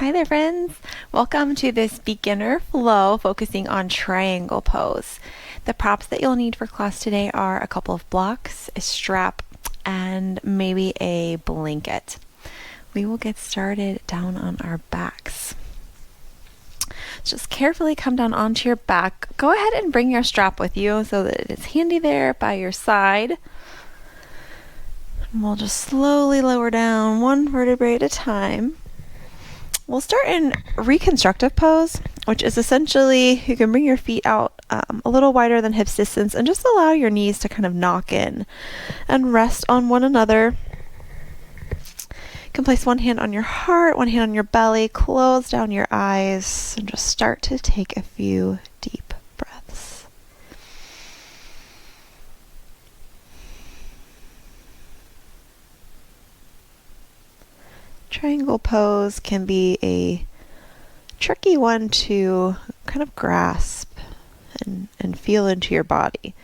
Hi there, friends. Welcome to this beginner flow focusing on triangle pose. The props that you'll need for class today are a couple of blocks, a strap, and maybe a blanket. We will get started down on our backs. Just carefully come down onto your back. Go ahead and bring your strap with you so that it is handy there by your side. And we'll just slowly lower down one vertebrae at a time. We'll start in reconstructive pose, which is essentially you can bring your feet out a little wider than hips distance and just allow your knees to kind of knock in and rest on one another. You can place one hand on your heart, one hand on your belly, close down your eyes, and just start to take a few deep breaths. Triangle pose can be a tricky one to kind of grasp and feel into your body.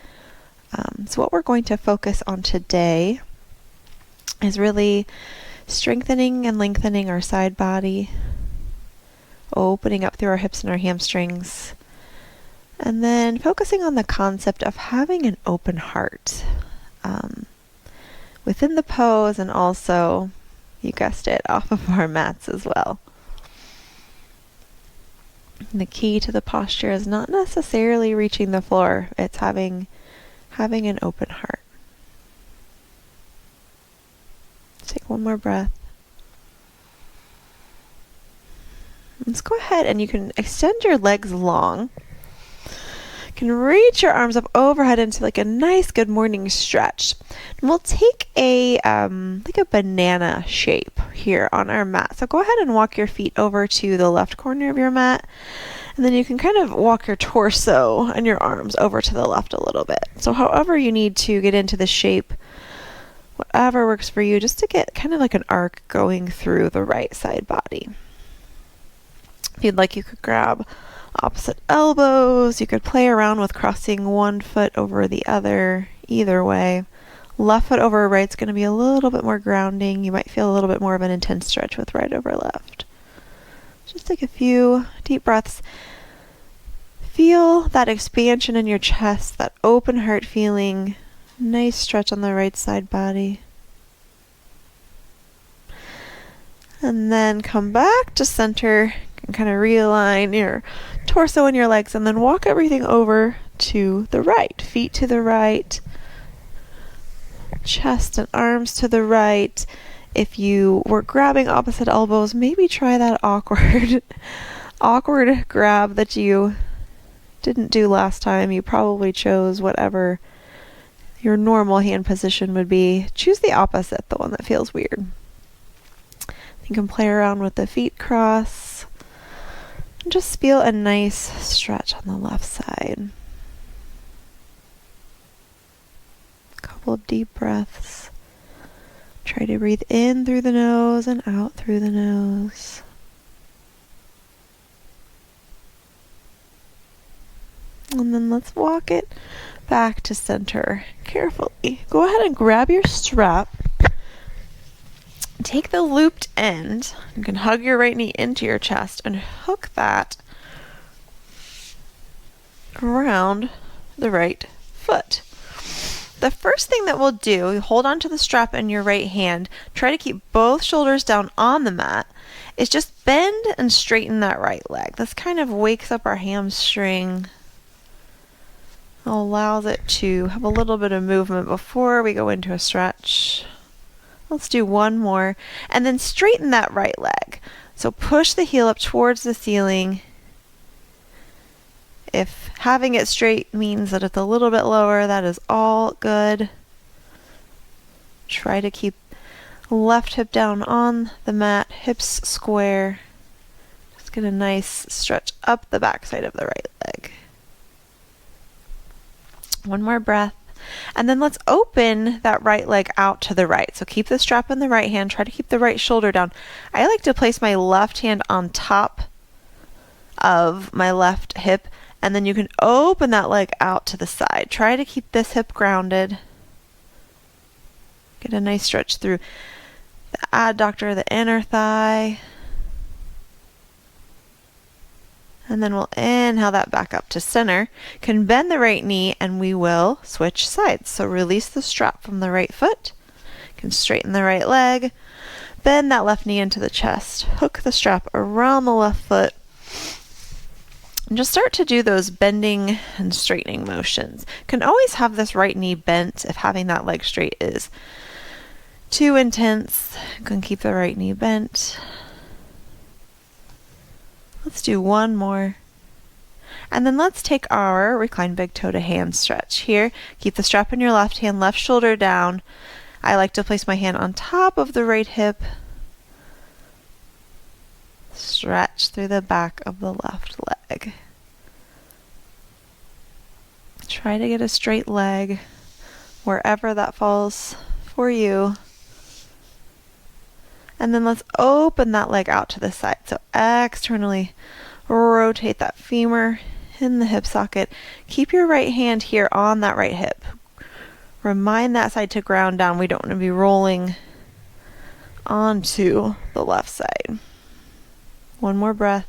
So what we're going to focus on today is really strengthening and lengthening our side body, opening up through our hips and our hamstrings, and then focusing on the concept of having an open heart within the pose and also, you guessed it, off of our mats as well. And the key to the posture is not necessarily reaching the floor, it's having an open heart. Take one more breath. Let's go ahead and you can extend your legs long. You can reach your arms up overhead into like a nice good morning stretch. And we'll take a like a banana shape here on our mat. So go ahead and walk your feet over to the left corner of your mat. And then you can kind of walk your torso and your arms over to the left a little bit. So however you need to get into the shape, whatever works for you, just to get kind of like an arc going through the right side body. If you'd like, you could grab opposite elbows. You could play around with crossing one foot over the other, either way. Left foot over right is going to be a little bit more grounding. You might feel a little bit more of an intense stretch with right over left. Just take a few deep breaths. Feel that expansion in your chest, that open heart feeling. Nice stretch on the right side body. And then come back to center and kind of realign your torso and your legs and then walk everything over to the right. Feet to the right. Chest and arms to the right. If you were grabbing opposite elbows, maybe try that awkward grab that you didn't do last time. You probably chose whatever your normal hand position would be. Choose the opposite, the one that feels weird. You can play around with the feet cross. And just feel a nice stretch on the left side. A couple of deep breaths. Try to breathe in through the nose and out through the nose. And then let's walk it back to center carefully. Go ahead and grab your strap. Take the looped end. You can hug your right knee into your chest and hook that around the right foot. The first thing that we'll do, you hold on to the strap in your right hand, try to keep both shoulders down on the mat, is just bend and straighten that right leg. This kind of wakes up our hamstring, allows it to have a little bit of movement before we go into a stretch. Let's do one more, and then straighten that right leg. So push the heel up towards the ceiling. If having it straight means that it's a little bit lower, that is all good. Try to keep left hip down on the mat, hips square. Just get a nice stretch up the backside of the right leg. One more breath. And then let's open that right leg out to the right. So keep the strap in the right hand. Try to keep the right shoulder down. I like to place my left hand on top of my left hip, and then you can open that leg out to the side. Try to keep this hip grounded. Get a nice stretch through the adductor, the inner thigh. And then let's open that right leg out to the right. So keep the strap in the right hand. Try to keep the right shoulder down. I like to place my left hand on top of my left hip, and then you can open that leg out to the side. Try to keep this hip grounded. Get a nice stretch through the adductor, the inner thigh. And then we'll inhale that back up to center. Can bend the right knee and we will switch sides. So release the strap from the right foot. Can straighten the right leg. Bend that left knee into the chest. Hook the strap around the left foot. And just start to do those bending and straightening motions. Can always have this right knee bent if having that leg straight is too intense. You can keep the right knee bent. Let's do one more. And then let's take our reclined big toe to hand stretch. Here, keep the strap in your left hand, left shoulder down. I like to place my hand on top of the right hip. Stretch through the back of the left leg. Try to get a straight leg wherever that falls for you. And then let's open that leg out to the side. So externally rotate that femur in the hip socket. Keep your right hand here on that right hip. Remind that side to ground down. We don't want to be rolling onto the left side. One more breath.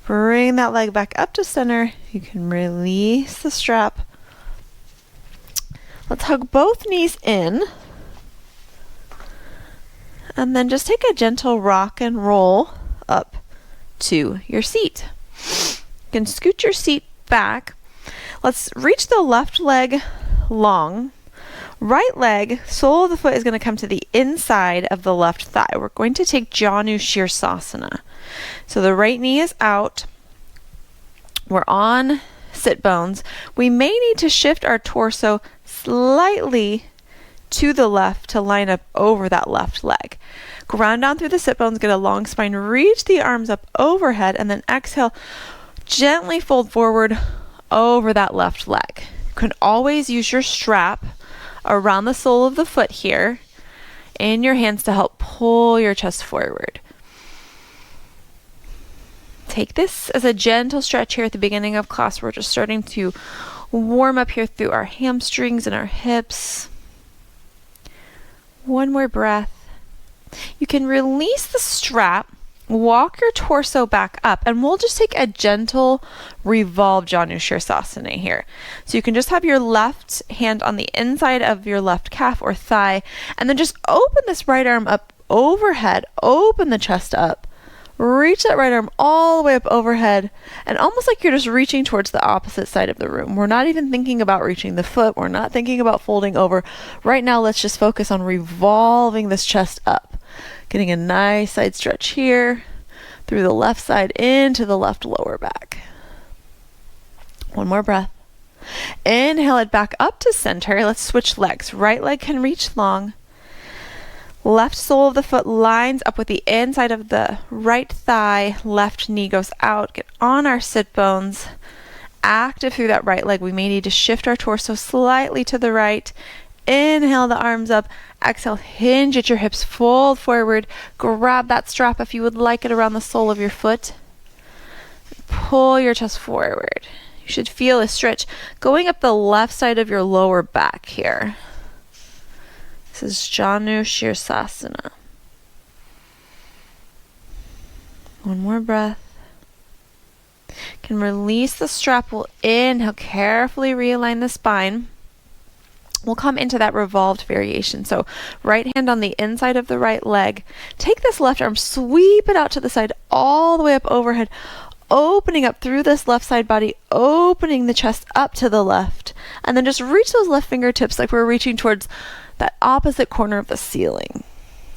Bring that leg back up to center. You can release the strap. Let's hug both knees in. And then just take a gentle rock and roll up to your seat. You can scoot your seat back. Let's reach the left leg long. Right leg, sole of the foot is going to come to the inside of the left thigh. We're going to take Janu Shirsasana. So the right knee is out. We're on sit bones. We may need to shift our torso slightly to the left to line up over that left leg. Ground down through the sit bones, get a long spine, reach the arms up overhead, and then exhale, gently fold forward over that left leg. You can always use your strap around the sole of the foot here in your hands to help pull your chest forward. Take this as a gentle stretch here at the beginning of class. We're just starting to warm up here through our hamstrings and our hips. One more breath. You can release the strap, walk your torso back up, and we'll just take a gentle revolve Janu Shirsasana here. So you can just have your left hand on the inside of your left calf or thigh, and then just open this right arm up overhead, open the chest up, reach that right arm all the way up overhead, and almost like you're just reaching towards the opposite side of the room. We're not even thinking about reaching the foot. We're not thinking about folding over. Right now, let's just focus on revolving this chest up. Getting a nice side stretch here through the left side into the left lower back. One more breath. Inhale it back up to center. Let's switch legs. Right leg can reach long. Left sole of the foot lines up with the inside of the right thigh. Left knee goes out. Get on our sit bones. Active through that right leg. We may need to shift our torso slightly to the right. Inhale the arms up. Exhale, hinge at your hips, fold forward. Grab that strap if you would like it around the sole of your foot. Pull your chest forward. You should feel a stretch going up the left side of your lower back here. This is Janu Shirsasana. One more breath. Can release the strap. We'll inhale, carefully realign the spine. We'll come into that revolved variation. So right hand on the inside of the right leg. Take this left arm, sweep it out to the side, all the way up overhead, opening up through this left side body, opening the chest up to the left. And then just reach those left fingertips like we're reaching towards that opposite corner of the ceiling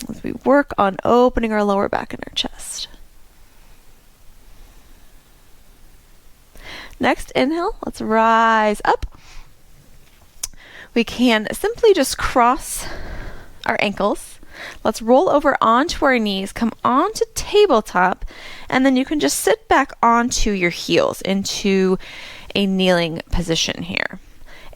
as we work on opening our lower back and our chest. Next inhale, let's rise up. We can simply just cross our ankles. Let's roll over onto our knees, come onto tabletop, and then you can just sit back onto your heels into a kneeling position here.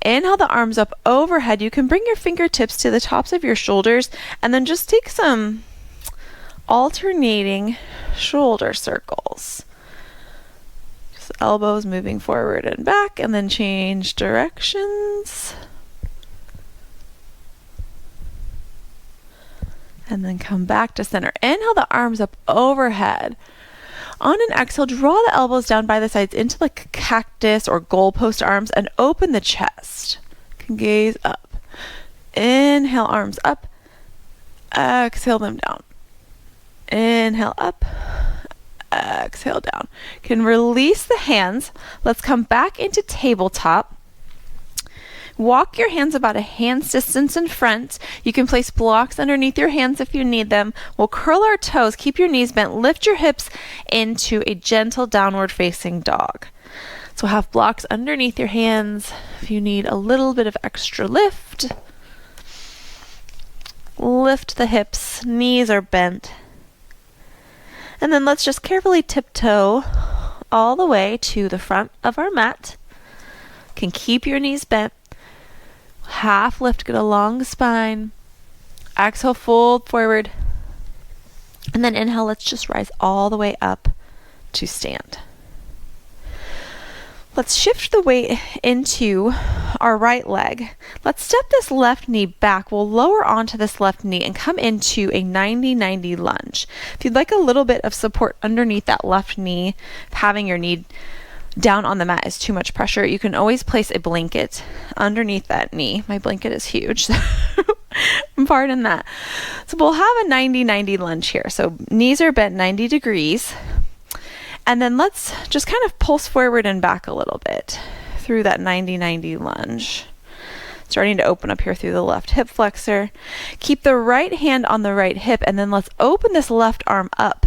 Inhale the arms up overhead. You can bring your fingertips to the tops of your shoulders and then just take some alternating shoulder circles. Just elbows moving forward and back, and then change directions. And then come back to center. Inhale the arms up overhead. On an exhale, draw the elbows down by the sides into like cactus or goalpost arms and open the chest. You can gaze up. Inhale, arms up. Exhale them down. Inhale up. Exhale down. You can release the hands. Let's come back into tabletop. Walk your hands about a hand's distance in front. You can place blocks underneath your hands if you need them. We'll curl our toes, keep your knees bent, lift your hips into a gentle downward facing dog. So have blocks underneath your hands if you need a little bit of extra lift. Lift the hips, knees are bent. And then let's just carefully tiptoe all the way to the front of our mat. You can keep your knees bent. Half lift, get a long spine. Exhale, fold forward. And then inhale, let's just rise all the way up to stand. Let's shift the weight into our right leg. Let's step this left knee back. We'll lower onto this left knee and come into a 90-90 lunge. If you'd like a little bit of support underneath that left knee, having your knee down on the mat is too much pressure, you can always place a blanket underneath that knee. My blanket is huge, so pardon that. So we'll have a 90-90 lunge here. So knees are bent 90 degrees. And then let's just kind of pulse forward and back a little bit through that 90-90 lunge. Starting to open up here through the left hip flexor. Keep the right hand on the right hip, and then let's open this left arm up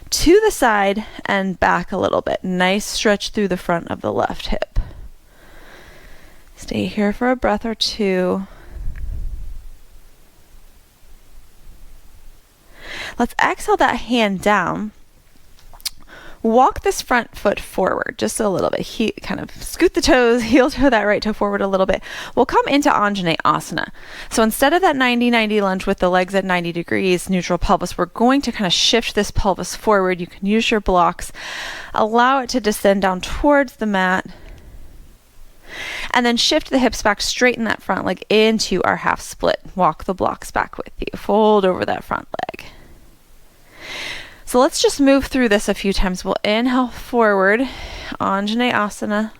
to the side and back a little bit. Nice stretch through the front of the left hip. Stay here for a breath or two. Let's exhale that hand down. Walk this front foot forward just a little bit. Kind of scoot the toes, heel toe that right toe forward a little bit. We'll come into Anjaneyasana. So instead of that 90-90 lunge with the legs at 90 degrees, neutral pelvis, we're going to kind of shift this pelvis forward. You can use your blocks. Allow it to descend down towards the mat. And then shift the hips back, straighten that front leg into our half split. Walk the blocks back with you. Fold over that front leg. So let's just move through this a few times. We'll inhale forward, Anjaneyasana.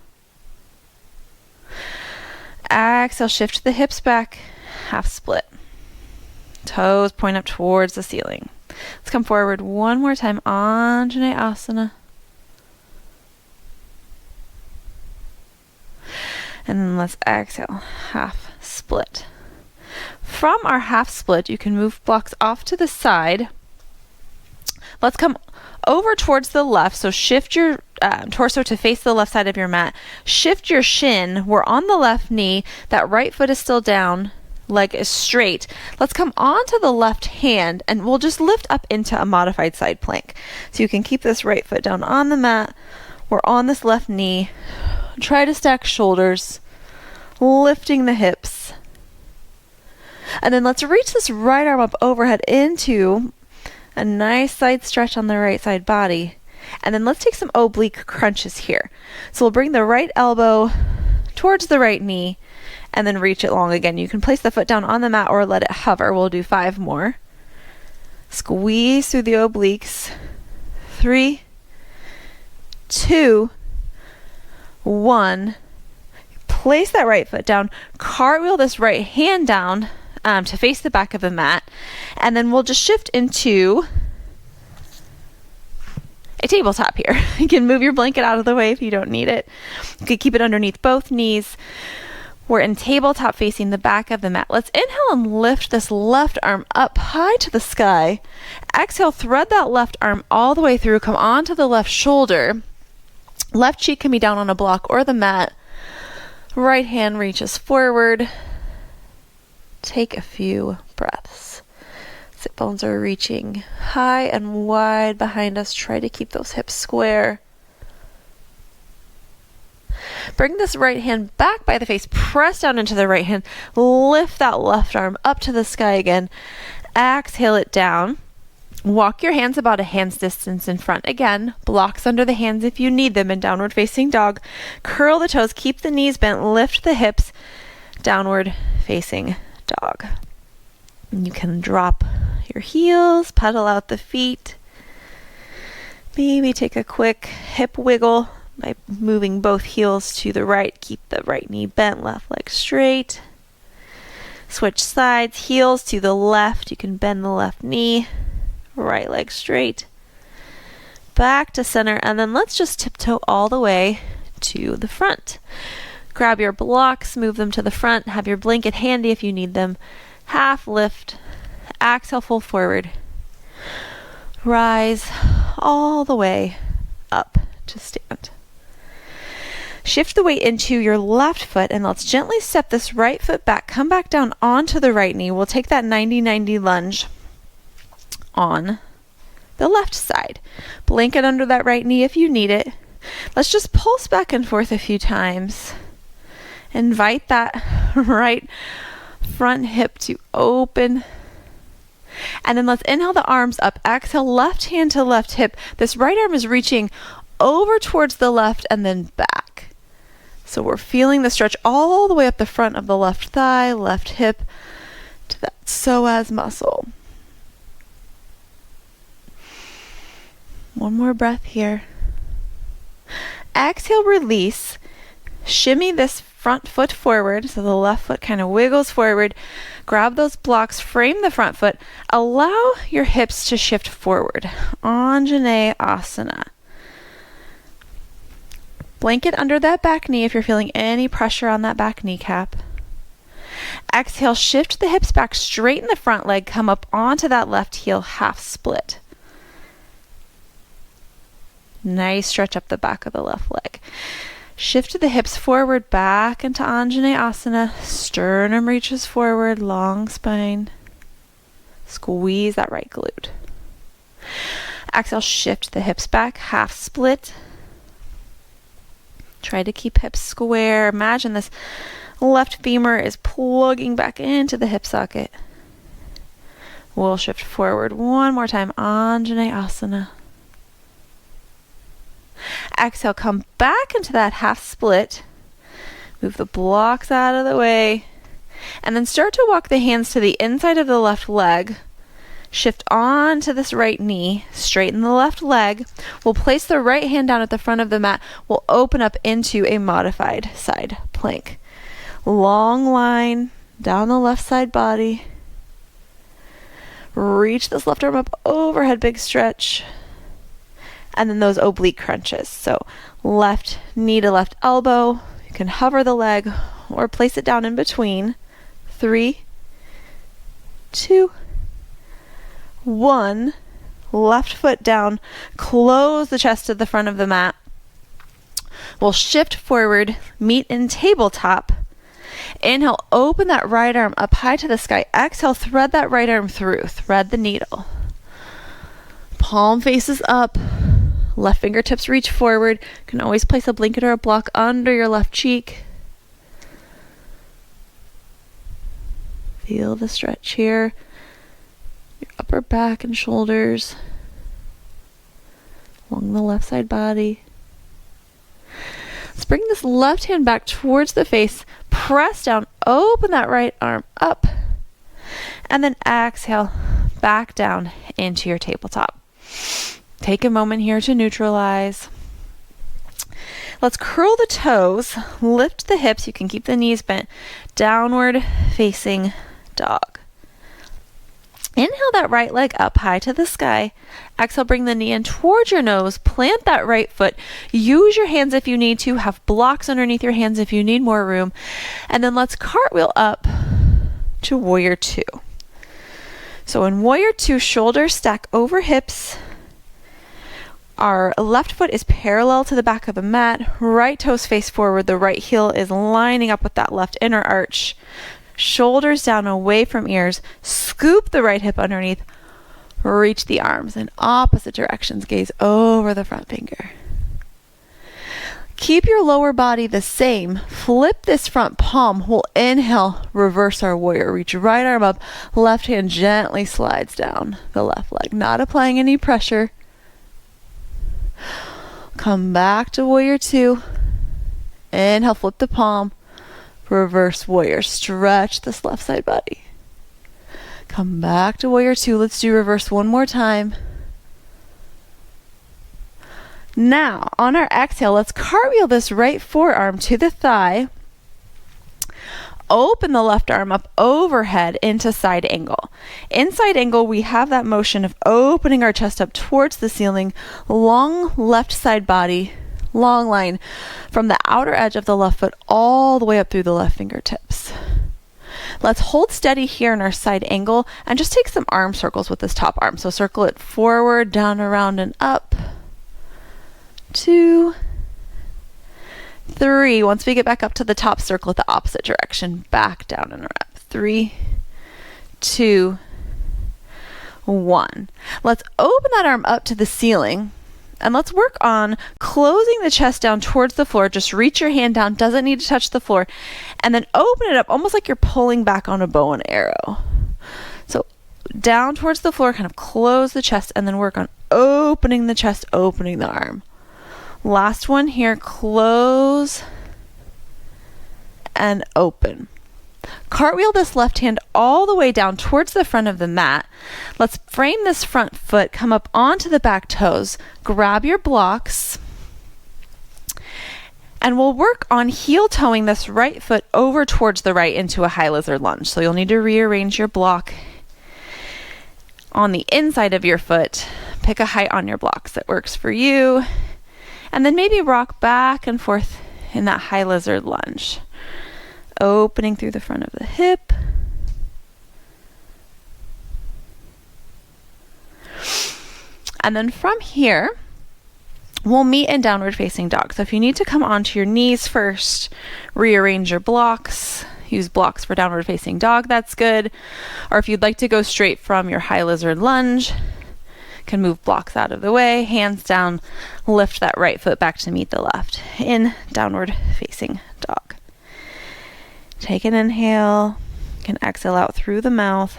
Exhale, shift the hips back, half split. Toes point up towards the ceiling. Let's come forward one more time, Anjaneyasana. And then let's exhale, half split. From our half split, you can move blocks off to the side. Let's come over towards the left. So shift your torso to face the left side of your mat. Shift your shin. We're on the left knee. That right foot is still down. Leg is straight. Let's come onto the left hand and we'll just lift up into a modified side plank. So you can keep this right foot down on the mat. We're on this left knee. Try to stack shoulders, lifting the hips. And then let's reach this right arm up overhead into a nice side stretch on the right side body. And then let's take some oblique crunches here. So we'll bring the right elbow towards the right knee and then reach it long again. You can place the foot down on the mat or let it hover. We'll do 5 more. Squeeze through the obliques. 3, 2, 1. Place that right foot down. Cartwheel this right hand down to face the back of the mat. And then we'll just shift into a tabletop here. You can move your blanket out of the way if you don't need it. You could keep it underneath both knees. We're in tabletop facing the back of the mat. Let's inhale and lift this left arm up high to the sky. Exhale, thread that left arm all the way through. Come onto the left shoulder. Left cheek can be down on a block or the mat. Right hand reaches forward. Take a few breaths. Sit bones are reaching high and wide behind us. Try to keep those hips square. Bring this right hand back by the face. Press down into the right hand. Lift that left arm up to the sky again. Exhale it down. Walk your hands about a hand's distance in front. Again, blocks under the hands if you need them in downward facing dog. Curl the toes. Keep the knees bent. Lift the hips. Downward facing dog. And you can drop your heels, pedal out the feet. Maybe take a quick hip wiggle by moving both heels to the right. Keep the right knee bent, left leg straight. Switch sides, heels to the left. You can bend the left knee, right leg straight. Back to center, and then let's just tiptoe all the way to the front. Grab your blocks, move them to the front. Have your blanket handy if you need them. Half lift, exhale, fold forward. Rise all the way up to stand. Shift the weight into your left foot and let's gently step this right foot back. Come back down onto the right knee. We'll take that 90-90 lunge on the left side. Blanket under that right knee if you need it. Let's just pulse back and forth a few times. Invite that right front hip to open. And then let's inhale the arms up. Exhale, left hand to left hip. This right arm is reaching over towards the left and then back. So we're feeling the stretch all the way up the front of the left thigh, left hip to that psoas muscle. One more breath here. Exhale, release. Shimmy this front foot forward, so the left foot kind of wiggles forward. Grab those blocks, frame the front foot. Allow your hips to shift forward. Anjaneyasana. Blanket under that back knee if you're feeling any pressure on that back kneecap. Exhale, shift the hips back, straighten the front leg, come up onto that left heel, half split. Nice stretch up the back of the left leg. Shift the hips forward, back into Anjaneyasana. Sternum reaches forward, long spine. Squeeze that right glute. Exhale, shift the hips back, half split. Try to keep hips square. Imagine this left femur is plugging back into the hip socket. We'll shift forward one more time, Anjaneyasana. Exhale, come back into that half split. Move the blocks out of the way. And then start to walk the hands to the inside of the left leg. Shift on to this right knee. Straighten the left leg. We'll place the right hand down at the front of the mat. We'll open up into a modified side plank. Long line down the left side body. Reach this left arm up overhead, big stretch. And then those oblique crunches. So left knee to left elbow. You can hover the leg or place it down in between. 3, 2, 1. Left foot down. Close the chest to the front of the mat. We'll shift forward, meet in tabletop. Inhale, open that right arm up high to the sky. Exhale, thread that right arm through. Thread the needle. Palm faces up. Left fingertips reach forward. You can always place a blanket or a block under your left cheek. Feel the stretch here. Your upper back and shoulders. Along the left side body. Let's bring this left hand back towards the face. Press down. Open that right arm up. And then exhale back down into your tabletop. Take a moment here to neutralize. Let's curl the toes, lift the hips. You can keep the knees bent. Downward facing dog. Inhale that right leg up high to the sky. Exhale, bring the knee in towards your nose. Plant that right foot. Use your hands if you need to. Have blocks underneath your hands if you need more room. And then let's cartwheel up to Warrior 2. So in Warrior 2, shoulders stack over hips. Our left foot is parallel to the back of the mat. Right toes face forward. The right heel is lining up with that left inner arch. Shoulders down away from ears. Scoop the right hip underneath. Reach the arms in opposite directions. Gaze over the front finger. Keep your lower body the same. Flip this front palm. We'll inhale, reverse our warrior. Reach right arm up. Left hand gently slides down the left leg. Not applying any pressure. Come back to Warrior 2. Inhale, flip the palm. Reverse warrior. Stretch this left side body. Come back to warrior two. Let's do reverse one more time. Now, on our exhale, let's cartwheel this right forearm to the thigh. Open the left arm up overhead into side angle. In side angle, we have that motion of opening our chest up towards the ceiling, long left side body, long line from the outer edge of the left foot all the way up through the left fingertips. Let's hold steady here in our side angle and just take some arm circles with this top arm. So circle it forward, down, around, and up. 2, 3. Once we get back up to the top, circle it the opposite direction. Back, down, and up. 3, 2, 1. Let's open that arm up to the ceiling. And let's work on closing the chest down towards the floor. Just reach your hand down, doesn't need to touch the floor. And then open it up almost like you're pulling back on a bow and arrow. So down towards the floor, kind of close the chest, and then work on opening the chest, opening the arm. Last one here, close and open. Cartwheel this left hand all the way down towards the front of the mat. Let's frame this front foot, come up onto the back toes, grab your blocks, and we'll work on heel toeing this right foot over towards the right into a high lizard lunge. So you'll need to rearrange your block on the inside of your foot. Pick a height on your blocks that works for you. And then maybe rock back and forth in that high lizard lunge. Opening through the front of the hip. And then from here, we'll meet in downward facing dog. So if you need to come onto your knees first, rearrange your blocks. Use blocks for downward facing dog, that's good. Or if you'd like to go straight from your high lizard lunge, can move blocks out of the way, hands down, lift that right foot back to meet the left in downward facing dog. Take an inhale, you can exhale out through the mouth.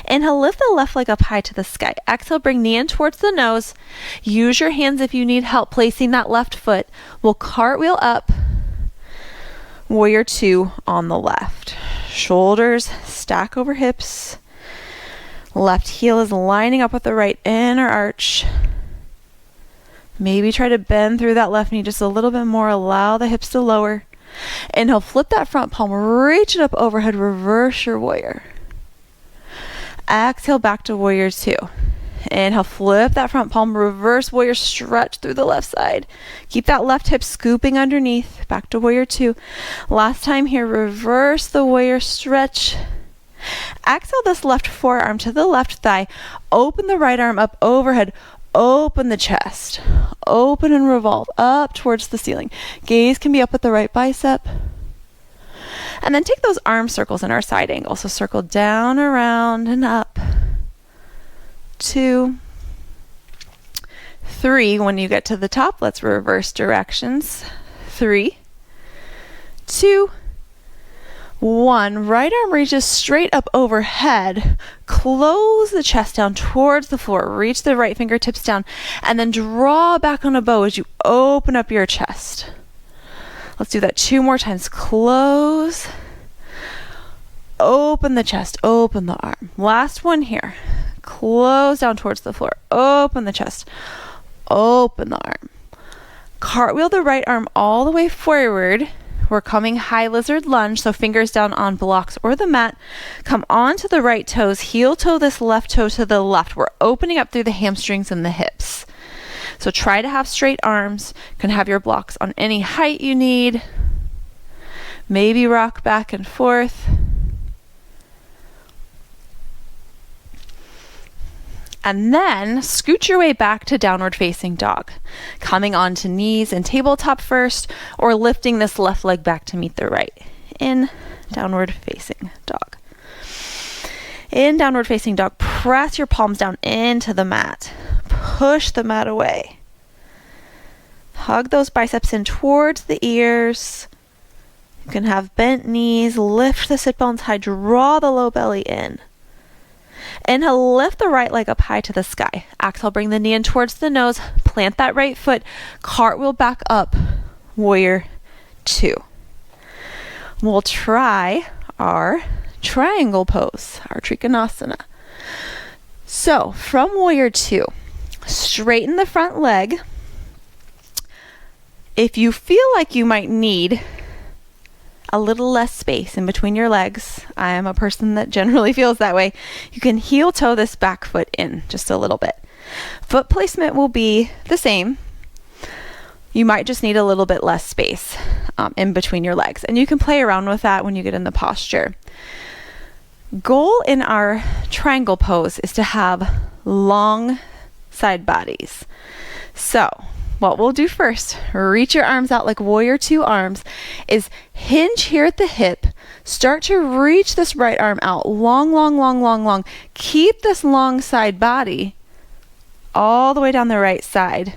Inhale, lift the left leg up high to the sky. Exhale, bring knee in towards the nose. Use your hands if you need help placing that left foot. We'll cartwheel up, warrior two on the left. Shoulders stack over hips. Left heel is lining up with the right inner arch. Maybe try to bend through that left knee just a little bit more. Allow the hips to lower. Inhale, flip that front palm, reach it up overhead, reverse your warrior. Exhale, back to warrior two. Inhale, flip that front palm, reverse warrior, stretch through the left side. Keep that left hip scooping underneath. Back to warrior two. Last time here, reverse the warrior, stretch. Exhale this left forearm to the left thigh. Open the right arm up overhead. Open the chest. Open and revolve up towards the ceiling. Gaze can be up at the right bicep. And then take those arm circles in our side angle. So circle down, around, and up. 2, 3. When you get to the top, let's reverse directions. 3, 2, 1. Right arm reaches straight up overhead. Close the chest down towards the floor. Reach the right fingertips down. And then draw back on a bow as you open up your chest. Let's do that 2 more times. Close. Open the chest. Open the arm. Last one here. Close down towards the floor. Open the chest. Open the arm. Cartwheel the right arm all the way forward. We're coming high lizard lunge, so fingers down on blocks or the mat. Come onto the right toes, heel toe this left toe to the left. We're opening up through the hamstrings and the hips. So try to have straight arms. You can have your blocks on any height you need. Maybe rock back and forth. And then scoot your way back to downward facing dog. Coming onto knees and tabletop first, or lifting this left leg back to meet the right. In downward facing dog. In downward facing dog, press your palms down into the mat. Push the mat away. Hug those biceps in towards the ears. You can have bent knees, lift the sit bones high, draw the low belly in. Inhale, lift the right leg up high to the sky. Exhale, bring the knee in towards the nose. Plant that right foot. Cartwheel back up. Warrior two. We'll try our triangle pose, our trikonasana. So from warrior two, straighten the front leg. If you feel like you might need a little less space in between your legs, I am a person that generally feels that way, you can heel toe this back foot in just a little bit. Foot placement will be the same. You might just need a little bit less space in between your legs, and you can play around with that when you get in the posture. Goal in our triangle pose is to have long side bodies. So what we'll do first, reach your arms out like warrior two arms, is hinge here at the hip, start to reach this right arm out, long, long, long, long, long. Keep this long side body all the way down the right side.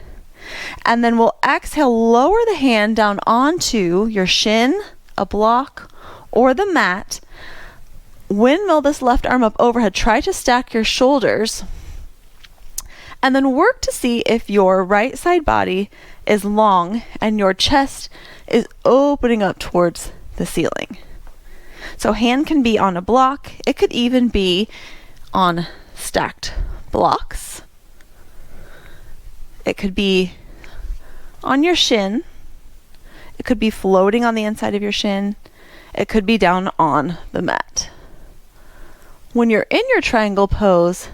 And then we'll exhale, lower the hand down onto your shin, a block, or the mat. Windmill this left arm up overhead. Try to stack your shoulders. And then work to see if your right side body is long and your chest is opening up towards the ceiling. So hand can be on a block. It could even be on stacked blocks. It could be on your shin. It could be floating on the inside of your shin. It could be down on the mat. When you're in your triangle pose,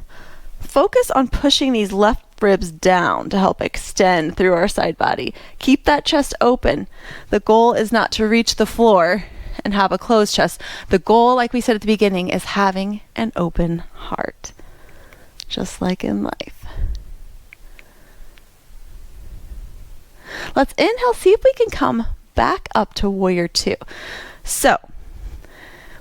focus on pushing these left ribs down to help extend through our side body. Keep that chest open. The goal is not to reach the floor and have a closed chest. The goal, like we said at the beginning, is having an open heart, just like in life. Let's inhale, see if we can come back up to warrior two. So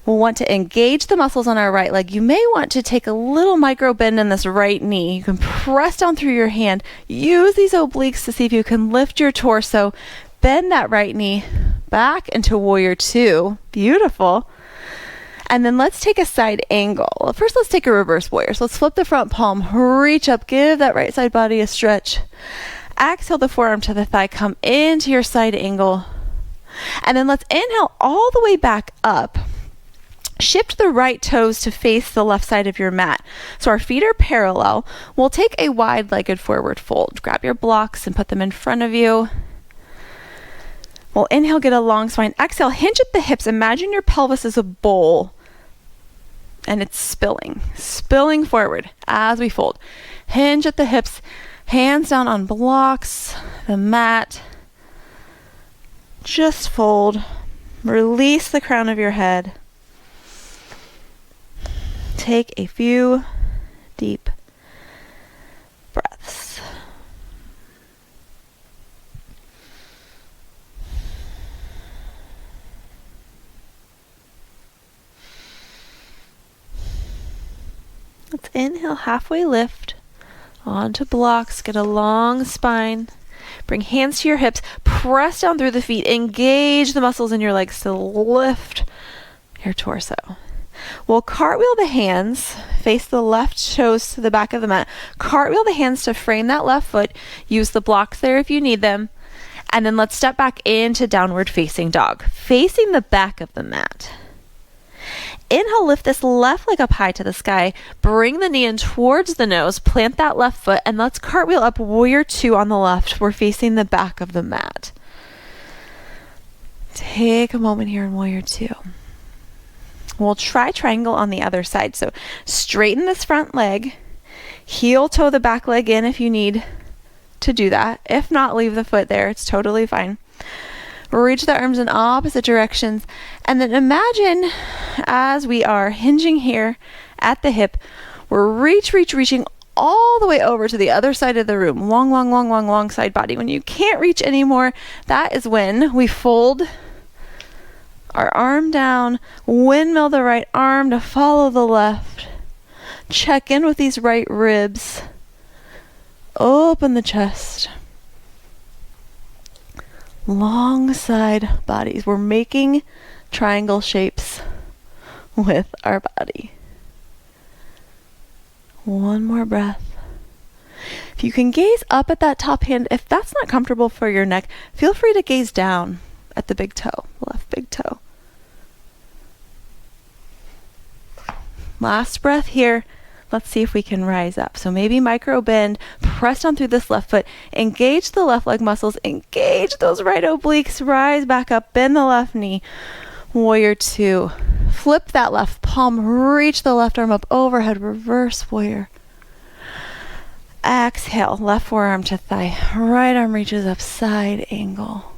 we'll want to engage the muscles on our right leg. You may want to take a little micro bend in this right knee. You can press down through your hand. Use these obliques to see if you can lift your torso. Bend that right knee back into warrior two. Beautiful. And then let's take a side angle. First, let's take a reverse warrior. So let's flip the front palm, reach up, give that right side body a stretch. Exhale the forearm to the thigh, come into your side angle. And then let's inhale all the way back up. Shift the right toes to face the left side of your mat. So our feet are parallel. We'll take a wide-legged forward fold. Grab your blocks and put them in front of you. We'll inhale, get a long spine. Exhale, hinge at the hips. Imagine your pelvis is a bowl and it's spilling forward as we fold. Hinge at the hips. Hands down on blocks, the mat. Just fold. Release the crown of your head. Take a few deep breaths. Let's inhale, halfway lift. Onto blocks, get a long spine. Bring hands to your hips, press down through the feet, engage the muscles in your legs to lift your torso. We'll cartwheel the hands, face the left toes to the back of the mat. Cartwheel the hands to frame that left foot. Use the blocks there if you need them. And then let's step back into downward facing dog, facing the back of the mat. Inhale, lift this left leg up high to the sky. Bring the knee in towards the nose. Plant that left foot and let's cartwheel up warrior two on the left. We're facing the back of the mat. Take a moment here in warrior two. We'll try triangle on the other side. So straighten this front leg. Heel toe the back leg in if you need to do that. If not, leave the foot there. It's totally fine. Reach the arms in opposite directions. And then imagine as we are hinging here at the hip, we're reaching all the way over to the other side of the room. Long side body. When you can't reach anymore, that is when we fold our arm down, windmill the right arm to follow the left. Check in with these right ribs. Open the chest. Long side bodies. We're making triangle shapes with our body. One more breath. If you can gaze up at that top hand, if that's not comfortable for your neck, feel free to gaze down at the big toe, the left big toe. Last breath here. Let's see if we can rise up. So maybe micro bend, press down through this left foot, engage the left leg muscles, engage those right obliques, rise back up, bend the left knee. Warrior two. Flip that left palm, reach the left arm up overhead, reverse warrior. Exhale, left forearm to thigh, right arm reaches up, side angle.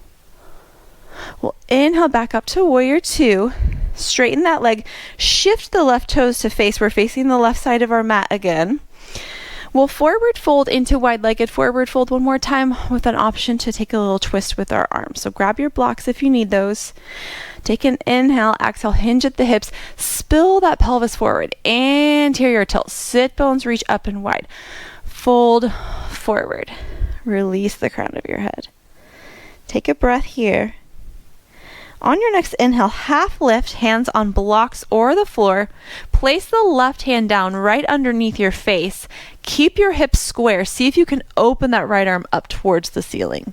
We'll inhale back up to warrior two. Straighten that leg, shift the left toes to face. We're facing the left side of our mat again. We'll forward fold into wide-legged forward fold one more time with an option to take a little twist with our arms. So grab your blocks if you need those. Take an inhale, exhale, hinge at the hips, spill that pelvis forward, anterior tilt, sit bones reach up and wide. Fold forward, release the crown of your head. Take a breath here. On your next inhale, half lift, hands on blocks or the floor. Place the left hand down right underneath your face. Keep your hips square. See if you can open that right arm up towards the ceiling.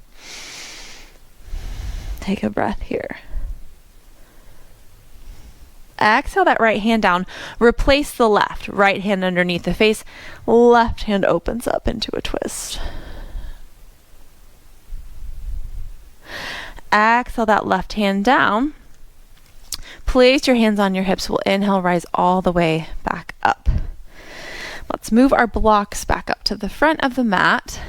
Take a breath here. Exhale that right hand down. Replace the left. Right hand underneath the face. Left hand opens up into a twist. Exhale that left hand down. Place your hands on your hips. We'll inhale, rise all the way back up. Let's move our blocks back up to the front of the mat.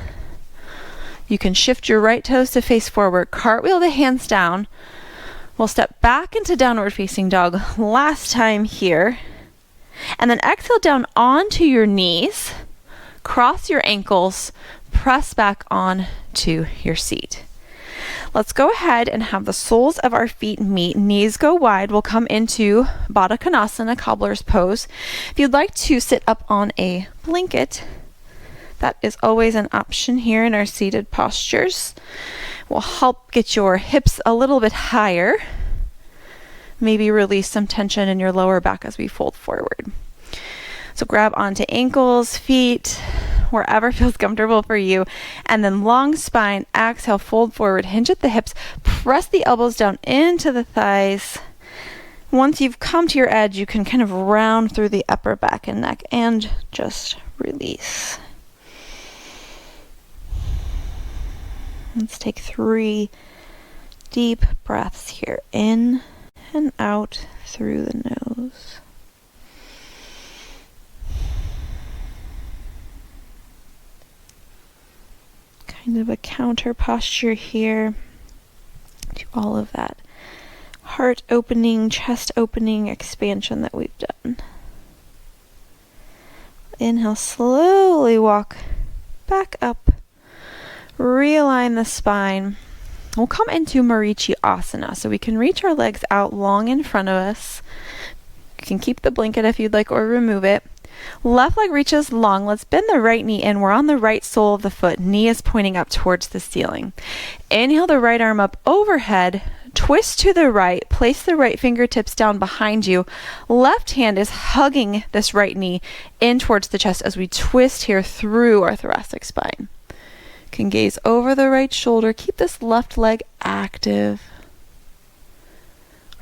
You can shift your right toes to face forward, cartwheel the hands down. We'll step back into downward facing dog last time here. And then exhale down onto your knees. Cross your ankles, press back on to your seat. Let's go ahead and have the soles of our feet meet. Knees go wide. We'll come into Baddha Konasana, cobbler's pose. If you'd like to sit up on a blanket, that is always an option here in our seated postures. Will help get your hips a little bit higher. Maybe release some tension in your lower back as we fold forward. So grab onto ankles, feet, wherever feels comfortable for you. And then long spine, exhale, fold forward, hinge at the hips, press the elbows down into the thighs. Once you've come to your edge, you can kind of round through the upper back and neck and just release. Let's take 3 deep breaths here. In and out through the nose. Kind of a counter posture here to all of that heart opening, chest opening expansion that we've done. Inhale, slowly walk back up. Realign the spine. We'll come into Marichi Asana, so we can reach our legs out long in front of us. You can keep the blanket if you'd like or remove it. Left leg reaches long. Let's bend the right knee in. We're on the right sole of the foot. Knee is pointing up towards the ceiling. Inhale the right arm up overhead. Twist to the right. Place the right fingertips down behind you. Left hand is hugging this right knee in towards the chest as we twist here through our thoracic spine. Can gaze over the right shoulder. Keep this left leg active.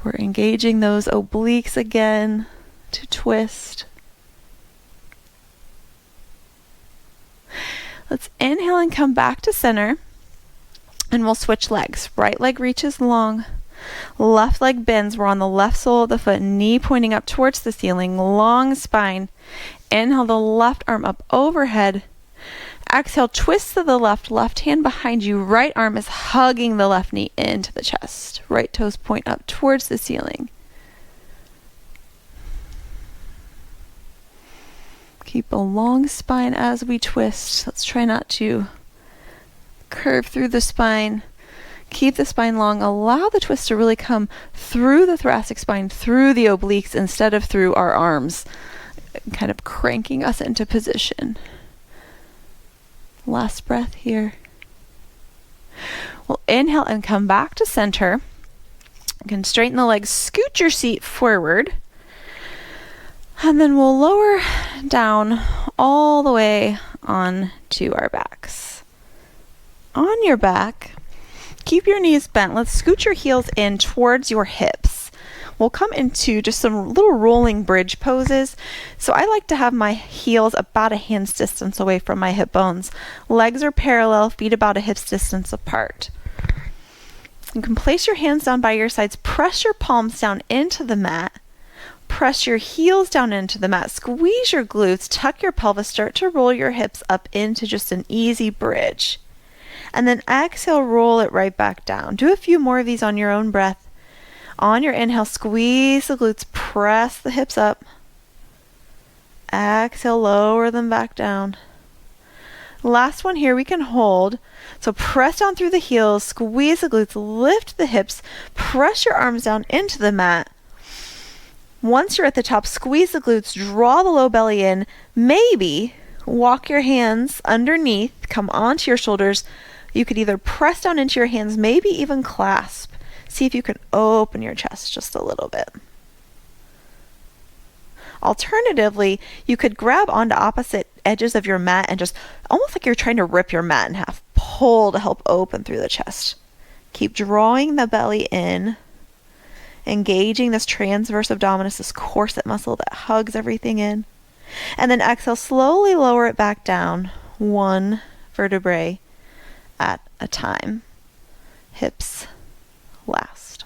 We're engaging those obliques again to twist. Let's inhale and come back to center. And we'll switch legs. Right leg reaches long. Left leg bends. We're on the left sole of the foot. Knee pointing up towards the ceiling. Long spine. Inhale the left arm up overhead. Exhale, twist to the left. Left hand behind you. Right arm is hugging the left knee into the chest. Right toes point up towards the ceiling. Keep a long spine as we twist. Let's try not to curve through the spine. Keep the spine long. Allow the twist to really come through the thoracic spine, through the obliques, instead of through our arms, kind of cranking us into position. Last breath here. We'll inhale and come back to center. You can straighten the legs, scoot your seat forward. And then we'll lower down all the way onto our backs. On your back, keep your knees bent. Let's scoot your heels in towards your hips. We'll come into just some little rolling bridge poses. So I like to have my heels about a hand's distance away from my hip bones. Legs are parallel, feet about a hip's distance apart. You can place your hands down by your sides, press your palms down into the mat, press your heels down into the mat, squeeze your glutes, tuck your pelvis, start to roll your hips up into just an easy bridge. And then exhale, roll it right back down. Do a few more of these on your own breath. On your inhale, squeeze the glutes, press the hips up. Exhale, lower them back down. Last one here, we can hold. So press down through the heels, squeeze the glutes, lift the hips, press your arms down into the mat. Once you're at the top, squeeze the glutes, draw the low belly in. Maybe walk your hands underneath, come onto your shoulders. You could either press down into your hands, maybe even clasp. See if you can open your chest just a little bit. Alternatively, you could grab onto opposite edges of your mat and just almost like you're trying to rip your mat in half. Pull to help open through the chest. Keep drawing the belly in, engaging this transverse abdominis, this corset muscle that hugs everything in. And then exhale, slowly lower it back down, one vertebrae at a time. Hips last.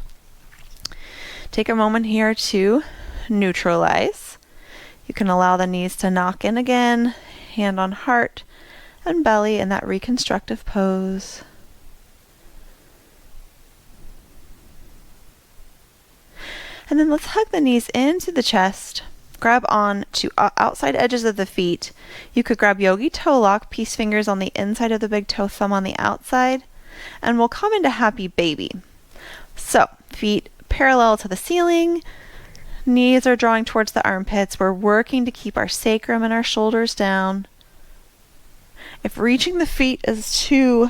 Take a moment here to neutralize. You can allow the knees to knock in again, hand on heart and belly in that reconstructive pose. And then let's hug the knees into the chest. Grab on to outside edges of the feet. You could grab yogi toe lock, peace fingers on the inside of the big toe, thumb on the outside. And we'll come into happy baby. So, feet parallel to the ceiling. Knees are drawing towards the armpits. We're working to keep our sacrum and our shoulders down. If reaching the feet is too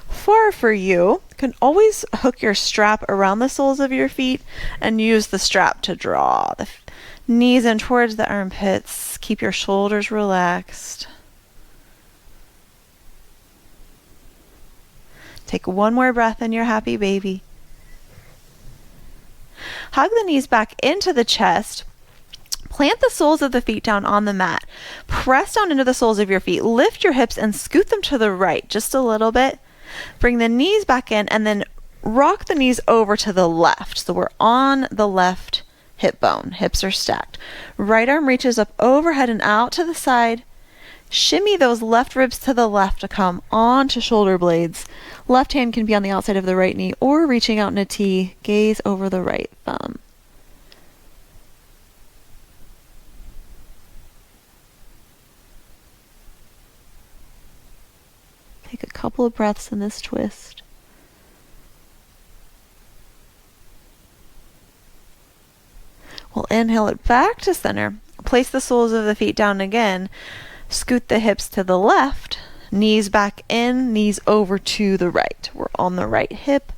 far for you, you can always hook your strap around the soles of your feet and use the strap to draw the knees in towards the armpits. Keep your shoulders relaxed. Take one more breath in your happy baby. Hug the knees back into the chest. Plant the soles of the feet down on the mat. Press down into the soles of your feet. Lift your hips and scoot them to the right just a little bit. Bring the knees back in and then rock the knees over to the left. So we're on the left hip bone. Hips are stacked. Right arm reaches up overhead and out to the side. Shimmy those left ribs to the left to come onto shoulder blades. Left hand can be on the outside of the right knee or reaching out in a T. Gaze over the right thumb. Take a couple of breaths in this twist. We'll inhale it back to center. Place the soles of the feet down again. Scoot the hips to the left. Knees back in, knees over to the right. We're on the right hip.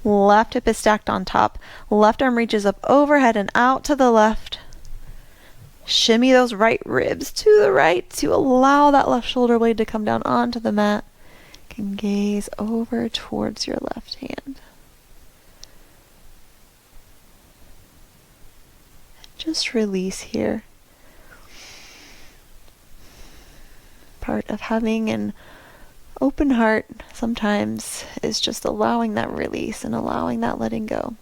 Left hip is stacked on top. Left arm reaches up overhead and out to the left. Shimmy those right ribs to the right to allow that left shoulder blade to come down onto the mat. You can gaze over towards your left hand. Just release here. Part of having an open heart sometimes is just allowing that release and allowing that letting go.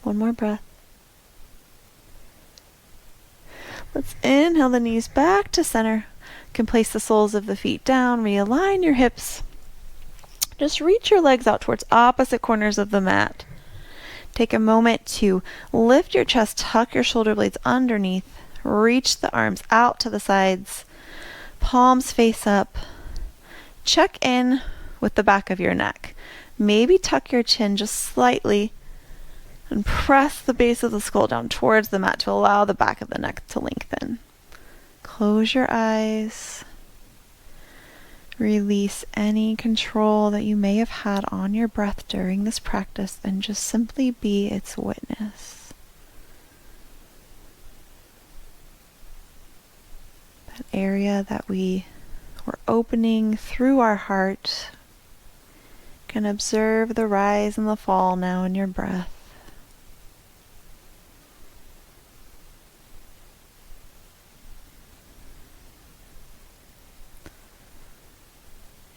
One more breath. Let's inhale the knees back to center. You can place the soles of the feet down, realign your hips. Just reach your legs out towards opposite corners of the mat. Take a moment to lift your chest, tuck your shoulder blades underneath. Reach the arms out to the sides, palms face up. Check in with the back of your neck. Maybe tuck your chin just slightly and press the base of the skull down towards the mat to allow the back of the neck to lengthen. Close your eyes. Release any control that you may have had on your breath during this practice and just simply be its witness. That area that we were opening through our heart, you can observe the rise and the fall now in your breath.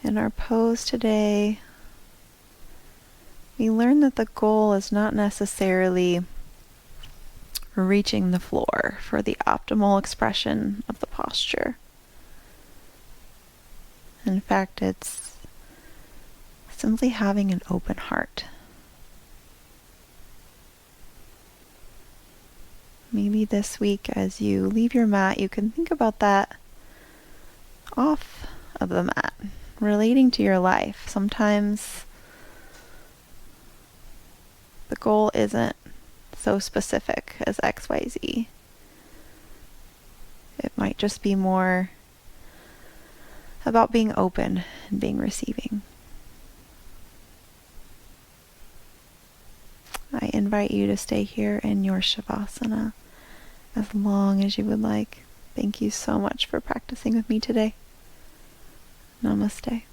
In our pose today, we learn that the goal is not necessarily reaching the floor for the optimal expression of the posture. In fact, it's simply having an open heart. Maybe this week as you leave your mat, you can think about that off of the mat, relating to your life. Sometimes the goal isn't so specific as XYZ. It might just be more about being open and being receiving. I invite you to stay here in your Shavasana as long as you would like. Thank you so much for practicing with me today. Namaste.